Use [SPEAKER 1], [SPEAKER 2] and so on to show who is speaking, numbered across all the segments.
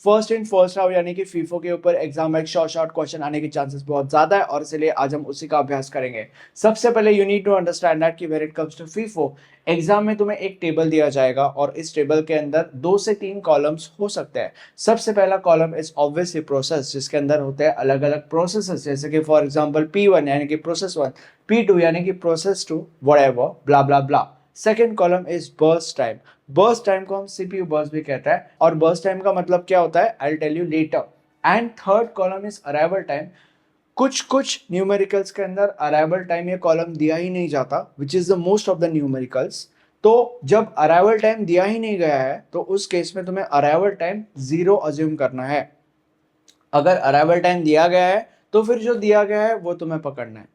[SPEAKER 1] First in first out यानी कि FIFO के ऊपर एग्जाम में शॉर्ट क्वेश्चन आने के चांसेस बहुत ज्यादा है और इसलिए आज हम उसी का अभ्यास करेंगे। सबसे पहले you need to understand that कि when it comes to FIFO exam में तुम्हें एक टेबल दिया जाएगा और इस टेबल के अंदर 2 से 3 कॉलम्स हो सकते हैं। सबसे पहला कॉलम इज ऑब्वियसली प्रोसेस, जिसके अंदर होते हैं अलग अलग प्रोसेसेस, जैसे कि फॉर एग्जांपल P1 यानी कि प्रोसेस 1, P2 यानी कि process 2, whatever blah blah blah. Second column is burst time. Burst time को हम सीपीयू बर्स्ट भी कहता है और बर्स्ट टाइम का मतलब क्या होता है I will tell you later. And third column is arrival time. कुछ कुछ न्यूमेरिकल्स के अंदर अराइवल टाइम ये कॉलम दिया ही नहीं जाता, विच is the most of the numericals. तो जब अराइवल टाइम दिया ही नहीं गया है तो उस केस में तुम्हें अराइवल टाइम 0 अज्यूम करना है। अगर अराइवल टाइम दिया गया है तो फिर जो दिया गया है वो तुम्हें पकड़ना है,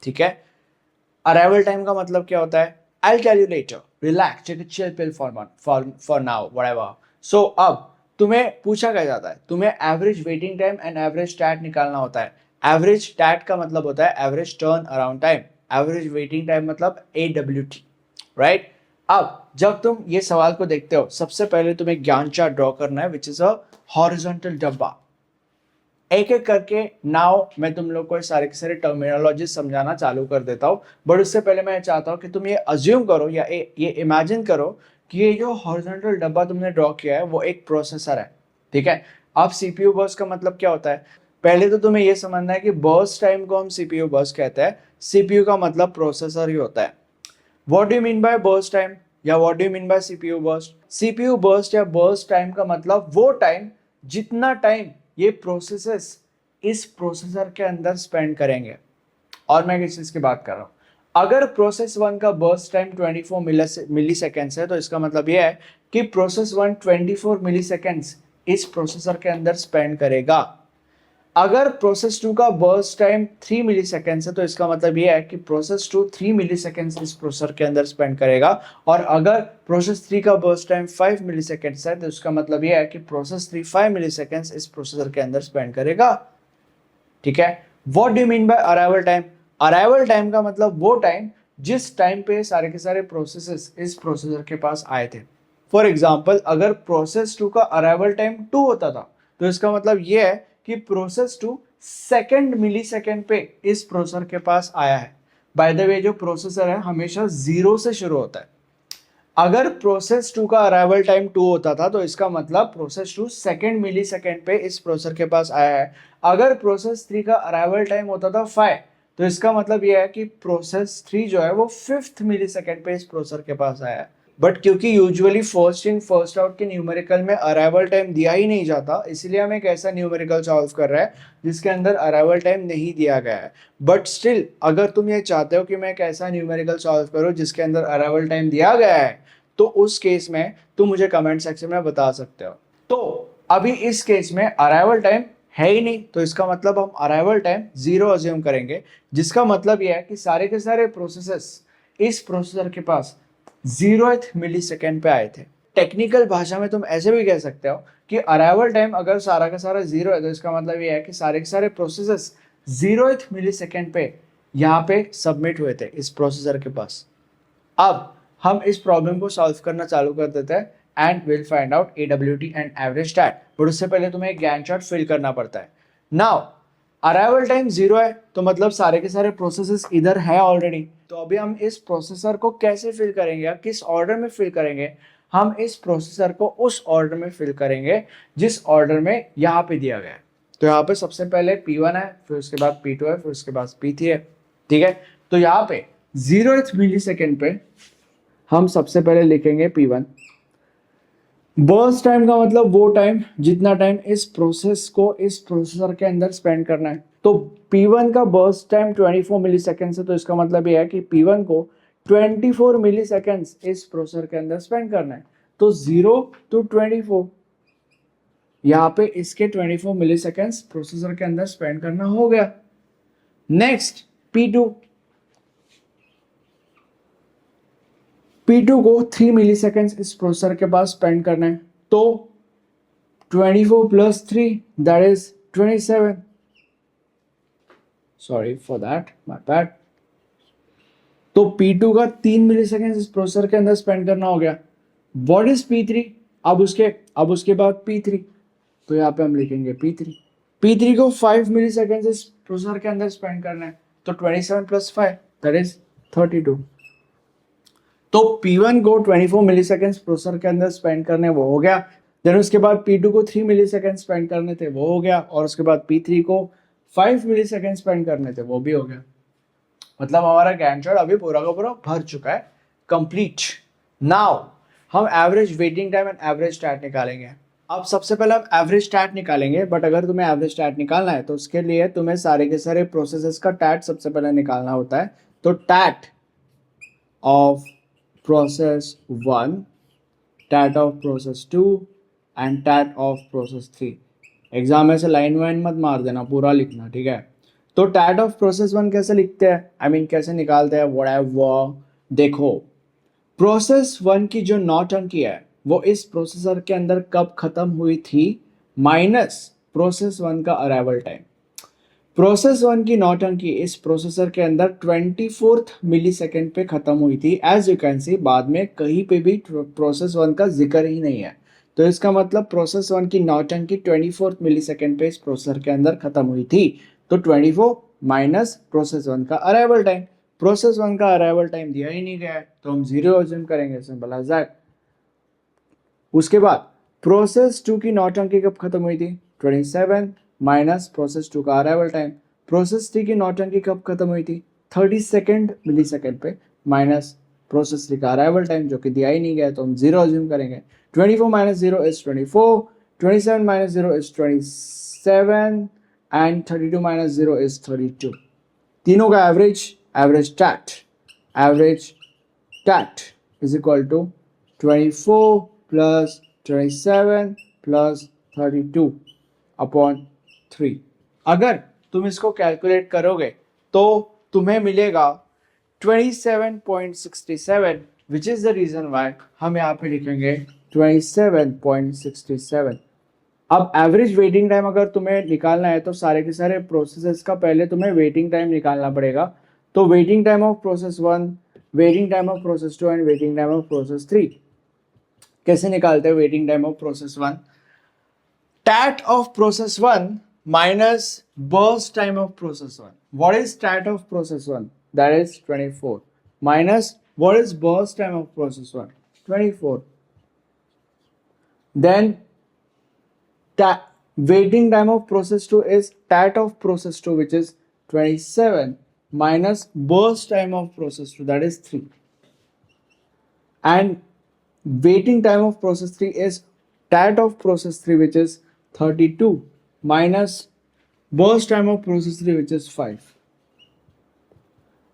[SPEAKER 1] ठीक है। अराइवल टाइम का मतलब क्या होता है I tell you later, relax, take a chill pill for now whatever. So अब तुम्हें पूछा क्या जाता है, तुम्हें average waiting time and average TAT निकालना होता है। एवरेज टैट का मतलब होता है average turn around time, average waiting time मतलब AWT, राइट। अब जब तुम ये सवाल को देखते हो सबसे पहले तुम्हें ज्ञान चार्ट ड्रॉ करना है, विच इज अ हॉरिजॉन्टल डब्बा। एक एक करके नाउ मैं तुम लोग को सारे के सारे टर्मिनोलॉजी समझाना चालू कर देता हूँ, बट उससे पहले मैं चाहता हूँ कि तुम ये अज्यूम करो या ये इमेजिन करो कि ये जो हॉरिजॉन्टल डब्बा तुमने ड्रॉ किया है वो एक प्रोसेसर है, ठीक है। अब सीपीयू बर्स्ट का मतलब क्या होता है, पहले तो तुम्हें ये समझना है कि बर्स्ट टाइम को हम सीपीयू बर्स्ट कहते हैं, सीपीयू का मतलब प्रोसेसर ही होता है। What do you mean by burst time या what do you mean by CPU burst? CPU burst या बर्स्ट टाइम का मतलब वो टाइम जितना टाइम ये प्रोसेसेस इस प्रोसेसर के अंदर स्पेंड करेंगे। और मैं किस चीज की बात कर रहा हूं, अगर प्रोसेस 1 का बर्स्ट टाइम 24 मिली सेकेंड्स है तो इसका मतलब यह है कि प्रोसेस 1 24 मिली सेकेंड्स इस प्रोसेसर के अंदर स्पेंड करेगा। अगर प्रोसेस 2 का बर्स्ट टाइम 3 मिली सेकेंड्स है तो इसका मतलब यह है कि प्रोसेस 2 3 मिली सेकेंड्स इस प्रोसेसर के अंदर स्पेंड करेगा। और अगर प्रोसेस 3 का बर्स्ट टाइम 5 मिली सेकेंड्स है तो इसका मतलब यह है कि प्रोसेस 3 5 मिली सेकेंड्स इस प्रोसेसर के अंदर स्पेंड करेगा, ठीक है। What do you mean bye arrival time? Arrival time का मतलब वो टाइम जिस टाइम पे सारे के सारे प्रोसेसेस इस प्रोसेसर के पास आए थे। फॉर एग्जांपल अगर प्रोसेस 2 का अराइवल टाइम 2 होता था तो इसका मतलब ये है कि प्रोसेस 2 सेकेंड मिली सेकेंड पे इस प्रोसेसर के पास आया है। बाय द वे जो प्रोसेसर है हमेशा 0 से शुरू होता है। अगर प्रोसेस 2 का अराइवल टाइम 2 होता था तो इसका मतलब प्रोसेस 2 सेकेंड मिली सेकेंड पे इस प्रोसेसर के पास आया है। अगर प्रोसेस 3 का अराइवल टाइम होता था 5 तो इसका मतलब यह है कि प्रोसेस 3 जो है वो 5th मिली सेकेंड पे इस प्रोसेसर के पास आया है। बट क्योंकि usually first in first out के न्यूमेरिकल में अराइवल टाइम दिया ही नहीं जाता, इसलिए हम एक ऐसा न्यूमेरिकल सॉल्व कर रहे हैं जिसके अंदर अराइवल टाइम नहीं दिया गया है। बट स्टिल अगर तुम ये चाहते हो कि मैं एक ऐसा न्यूमेरिकल सॉल्व करूं जिसके अंदर अराइवल टाइम दिया गया है तो उस केस में तुम मुझे कमेंट सेक्शन में बता सकते हो। तो अभी इस केस में अराइवल टाइम है ही नहीं तो इसका मतलब हम अराइवल टाइम 0 अज्यूम करेंगे, जिसका मतलब यह है कि सारे के सारे प्रोसेसेस इस प्रोसेसर के पास 0th मिली सेकेंड पे आए थे। टेक्निकल भाषा में तुम ऐसे भी कह सकते हो कि अराइवल टाइम अगर सारा का सारा 0 है तो इसका मतलब यह है कि सारे के सारे प्रोसेसेस 0th मिली सेकेंड पे यहाँ पे सबमिट हुए थे इस प्रोसेसर के पास। अब हम इस प्रॉब्लम को सॉल्व करना चालू कर देते हैं and will find out AWT and average time, but उससे पहले तुम्हें एक गैंट चार्ट फिल करना पड़ता है। नाउ अराइवल टाइम 0 है तो मतलब सारे के सारे प्रोसेसेस इधर है ऑलरेडी, तो अभी हम इस प्रोसेसर को कैसे फिल करेंगे या किस ऑर्डर में फिल करेंगे? हम इस प्रोसेसर को उस ऑर्डर में फिल करेंगे जिस ऑर्डर में यहाँ पे दिया गया है। तो यहाँ पे सबसे पहले P1 है, फिर उसके बाद P2 है, फिर उसके बाद P3 है, ठीक है। तो यहाँ पे 0th मिली सेकेंड पे हम सबसे पहले लिखेंगे P1। बर्स्ट टाइम का मतलब वो टाइम जितना टाइम इस प्रोसेस को इस प्रोसेसर के अंदर स्पेंड करना है। तो P1 का बर्स्ट टाइम 24 मिली सेकेंड है तो इसका मतलब ये है कि P1 को 24 मिली सेकेंड इस प्रोसेसर के अंदर स्पेंड करना है। तो 0 to 24 यहाँ पे इसके 24 मिली सेकेंड प्रोसेसर के अंदर स्पेंड करना हो गया। नेक्स्ट P2, P2 को 3 मिली सेकेंड इस प्रोसेसर के पास स्पेंड करना है। तो 24 plus 3 that is 27, sorry for that, my bad. तो P2 का 3 मिली सेकेंड इस प्रोसेसर के अंदर स्पेंड करना हो गया। What is P3? अब उसके बाद P3, तो यहाँ पे हम लिखेंगे P3 को 5 मिली सेकेंड इस प्रोसेसर के अंदर स्पेंड करना है, तो 27 प्लस 5 दैट इज 32। तो P1 को 24 मिली सेकेंड प्रोसेसर के अंदर स्पेंड करने, वो हो गया। देन उसके बाद P2 को 3 मिली सेकेंड स्पेंड करने थे, वो हो गया। और उसके बाद P3 को 5 मिली सेकेंड स्पेंड करने थे, वो भी हो गया। मतलब हमारा गैंट चार्ट अभी पूरा का पूरा भर चुका है, कंप्लीट। नाउ हम average waiting time and average TAT निकालेंगे। अब सबसे पहले हम एवरेज स्टैट निकालेंगे, बट अगर तुम्हें एवरेज स्टैट निकालना है तो उसके लिए तुम्हें सारे के सारे प्रोसेसेस का टैट सबसे पहले निकालना होता है। तो TAT of process 1, TAT of process 2 and TAT of process 3। Exam में से लाइन वाइन मत मार देना, पूरा लिखना, ठीक है। तो टैट ऑफ प्रोसेस 1 कैसे लिखते हैं, आई मीन कैसे निकालते हैं, व्हाटएवर। देखो, प्रोसेस 1 की जो नौटंकी है वो इस प्रोसेसर के अंदर कब खत्म हुई थी, माइनस प्रोसेस 1 का अराइवल टाइम। प्रोसेस 1 की नौटंकी इस प्रोसेसर के अंदर 24th मिली सेकेंड पे खत्म हुई थी। एज यू कैन सी, बाद में कहीं पे भी प्रोसेस 1 का जिक्र ही नहीं है। तो इसका मतलब प्रोसेस 1 की नौटंकी 24th मिली सेकेंड पे इस प्रोसेसर के अंदर खत्म हुई थी। तो 24 माइनस प्रोसेस 1 का अराइवल टाइम। प्रोसेस 1 का अराइवल टाइम दिया ही नहीं गया है, तो हम 0 अज्यूम करेंगे, सिंपल एज दैट। उसके बाद प्रोसेस 2 की नौटंकी कब खत्म हुई थी, 27 माइनस प्रोसेस 2 का अराइवल टाइम। प्रोसेस 3 की नौटंकी कब खत्म हुई थी, 32 मिली सेकेंड पे, माइनस प्रोसेस 3 का अराइवल टाइम जो कि दिया ही नहीं गया, तो हम 0 अज्यूम करेंगे। 24 minus 0 is 24, 27 minus 0 is 27 and 32 minus 0 is 32। तीनों का average TAT is equal to 24 plus 27 plus 32 upon 3। अगर तुम इसको कैलकुलेट करोगे तो तुम्हें मिलेगा 27.67, which is the reason why हम यहाँ पे लिखेंगे 27.67। अब एवरेज वेटिंग टाइम अगर तुम्हें निकालना है तो सारे के सारे प्रोसेसेस का पहले तुम्हें वेटिंग टाइम निकालना पड़ेगा। तो waiting time of process 1, waiting time of process 2 and waiting time of process 3। कैसे निकालते हैं waiting time of process 1, TAT of process 1 minus burst time of process 1। What is TAT of process 1, that is 24, minus what is burst time of process 1, 24। Then waiting time of process 2 is tat of process 2, which is 27 minus burst time of process 2, that is 3, and waiting time of process 3 is tat of process 3, which is 32 minus burst time of process 3, which is 5.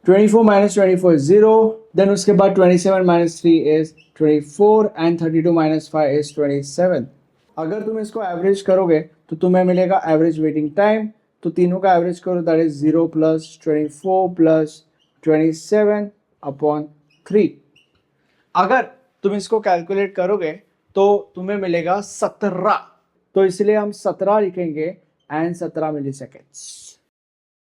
[SPEAKER 1] 24 minus 24 is 0. Then उसके बाद 27 minus 3 is 24 and 32 minus 5 is 27. अगर तुम इसको average करोगे तो तुम्हें मिलेगा average waiting time. तो तीनों का एवरेज करो, that is 0 plus 24 plus 27 upon 3। अगर तुम इसको कैलकुलेट करोगे तो तुम्हें मिलेगा 17। तो इसलिए हम 17 लिखेंगे एंड 17 मिली सेकेंड्स।